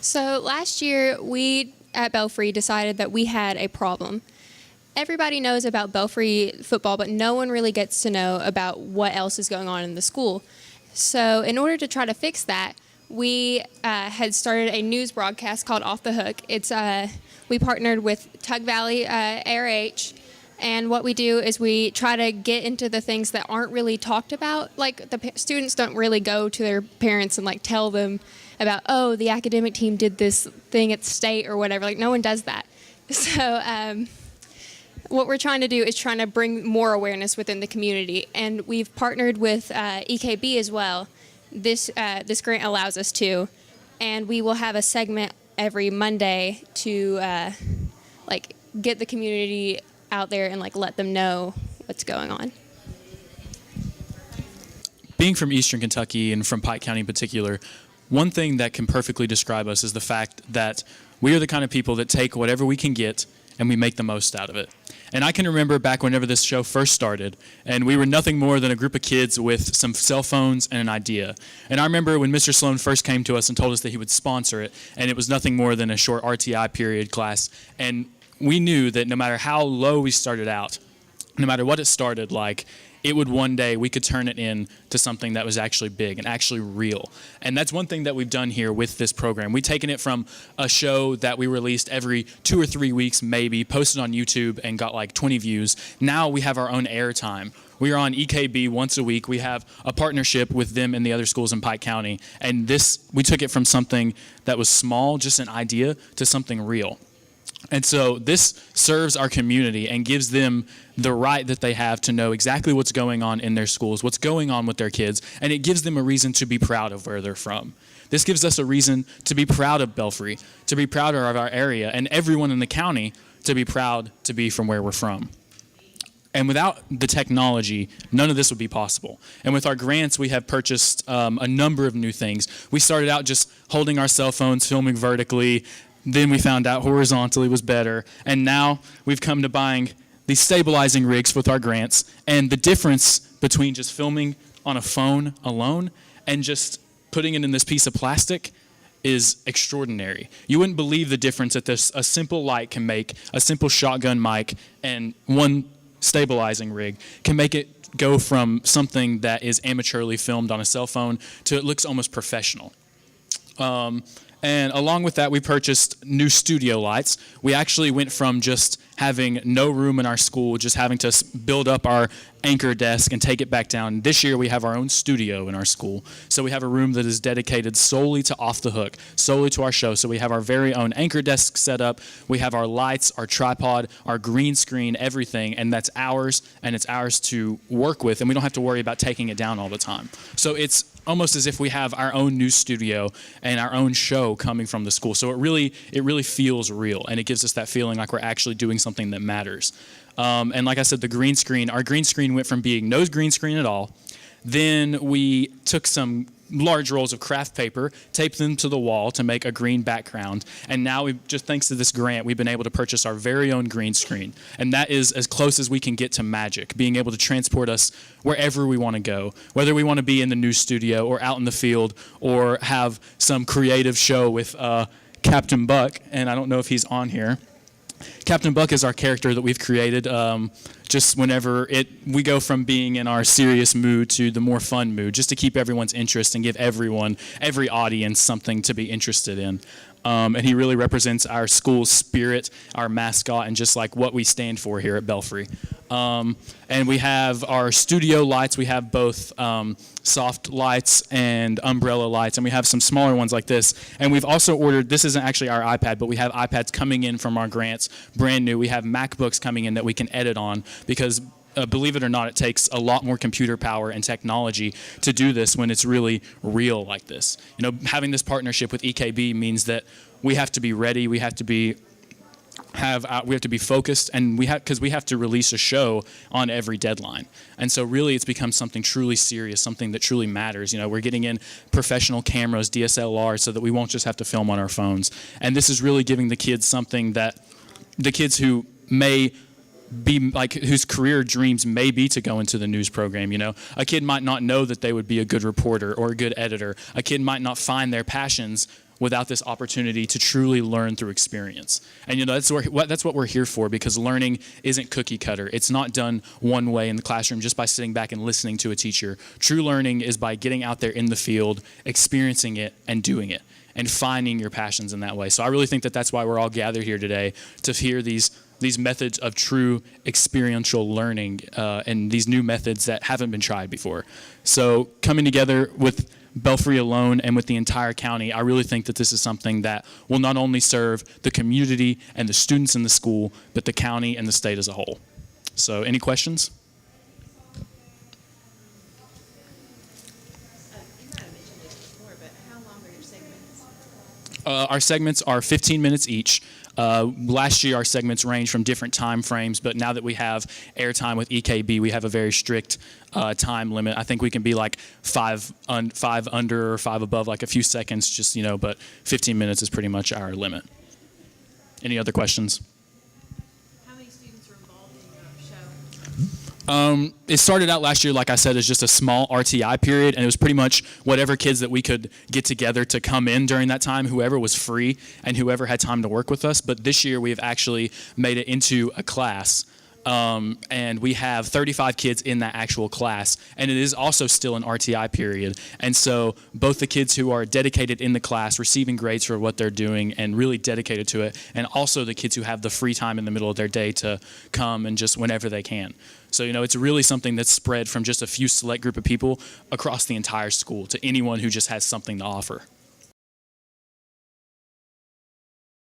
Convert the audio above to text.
So last year, we at Belfry decided that we had a problem. Everybody knows about Belfry football, but no one really gets to know about what else is going on in the school. So in order to try to fix that, we had started a news broadcast called Off the Hook. We partnered with Tug Valley ARH, and what we do is we try to get into the things that aren't really talked about. Like the students don't really go to their parents and like tell them about, oh, the academic team did this thing at state or whatever. Like no one does that. So what we're trying to do is trying to bring more awareness within the community, and we've partnered with EKB as well. This grant allows us to, and we will have a segment every Monday to get the community out there and let them know what's going on. Being from Eastern Kentucky and from Pike County in particular, one thing that can perfectly describe us is the fact that we are the kind of people that take whatever we can get and we make the most out of it. And I can remember back whenever this show first started, and we were nothing more than a group of kids with some cell phones and an idea. And I remember when Mr. Sloan first came to us and told us that he would sponsor it, and it was nothing more than a short RTI period class. And we knew that no matter how low we started out, no matter what it started like, it would one day, we could turn it into something that was actually big and actually real. And that's one thing that we've done here with this program. We've taken it from a show that we released every 2 or 3 weeks maybe, posted on YouTube and got 20 views. Now we have our own airtime. We are on EKB once a week. We have a partnership with them and the other schools in Pike County. And we took it from something that was small, just an idea, to something real. And so this serves our community and gives them the right that they have to know exactly what's going on in their schools, what's going on with their kids, and it gives them a reason to be proud of where they're from. This gives us a reason to be proud of Belfry, to be proud of our area, and everyone in the county to be proud to be from where we're from. And without the technology, none of this would be possible. And with our grants, we have purchased a number of new things. We started out just holding our cell phones, filming vertically. Then we found out horizontally was better. And now we've come to buying these stabilizing rigs with our grants. And the difference between just filming on a phone alone and just putting it in this piece of plastic is extraordinary. You wouldn't believe the difference that a simple light can make, a simple shotgun mic and one stabilizing rig can make it go from something that is amateurly filmed on a cell phone to it looks almost professional. And along with that, we purchased new studio lights. We actually went from just having no room in our school, just having to build up our anchor desk and take it back down. This year, we have our own studio in our school. So we have a room that is dedicated solely to Off the Hook, solely to our show. So we have our very own anchor desk set up. We have our lights, our tripod, our green screen, everything, and that's ours, and it's ours to work with, and we don't have to worry about taking it down all the time. So it's almost as if we have our own new studio and our own show coming from the school. So it really feels real, and it gives us that feeling like we're actually doing something that matters. And like I said, our green screen went from being no green screen at all. Then we took some large rolls of craft paper, taped them to the wall to make a green background. And now just thanks to this grant, we've been able to purchase our very own green screen. And that is as close as we can get to magic, being able to transport us wherever we want to go, whether we want to be in the news studio or out in the field or have some creative show with Captain Buck. And I don't know if he's on here. Captain Buck is our character that we've created just whenever we go from being in our serious mood to the more fun mood, just to keep everyone's interest and give every audience something to be interested in. And he really represents our school's spirit, our mascot, and just like what we stand for here at Belfry. And we have our studio lights. We have both soft lights and umbrella lights, and we have some smaller ones like this. And we've also ordered, this isn't actually our iPad, but we have iPads coming in from our grants, brand new. We have MacBooks coming in that we can edit on because believe it or not, it takes a lot more computer power and technology to do this when it's really real like this. You know, having this partnership with EKB means that we have to be ready, we have to be focused, and because we have to release a show on every deadline. And so really it's become something truly serious, something that truly matters. You know, we're getting in professional cameras, DSLRs, so that we won't just have to film on our phones. And this is really giving the kids something that the kids who may be like, whose career dreams may be to go into the news program. You know, a kid might not know that they would be a good reporter or a good editor. A kid might not find their passions without this opportunity to truly learn through experience. And that's what we're here for, because learning isn't cookie cutter. It's not done one way in the classroom just by sitting back and listening to a teacher. True learning is by getting out there in the field, experiencing it, and doing it, and finding your passions in that way. So I really think that that's why we're all gathered here today, to hear these methods of true experiential learning and these new methods that haven't been tried before. So coming together with Belfry alone and with the entire county, I really think that this is something that will not only serve the community and the students in the school, but the county and the state as a whole. So any questions? You might have mentioned this before, but how long are your segments? Our segments are 15 minutes each. Last year, our segments ranged from different time frames, but now that we have airtime with EKB, we have a very strict time limit. I think we can be like five under or 5 above, like a few seconds, just, but 15 minutes is pretty much our limit. Any other questions? How many students are involved in your show? It started out last year, like I said, as just a small RTI period, and it was pretty much whatever kids that we could get together to come in during that time, whoever was free and whoever had time to work with us. But this year, we have actually made it into a class, and we have 35 kids in that actual class, and it is also still an RTI period. And so both the kids who are dedicated in the class, receiving grades for what they're doing and really dedicated to it, and also the kids who have the free time in the middle of their day to come and just whenever they can. So, it's really something that's spread from just a few select group of people across the entire school to anyone who just has something to offer.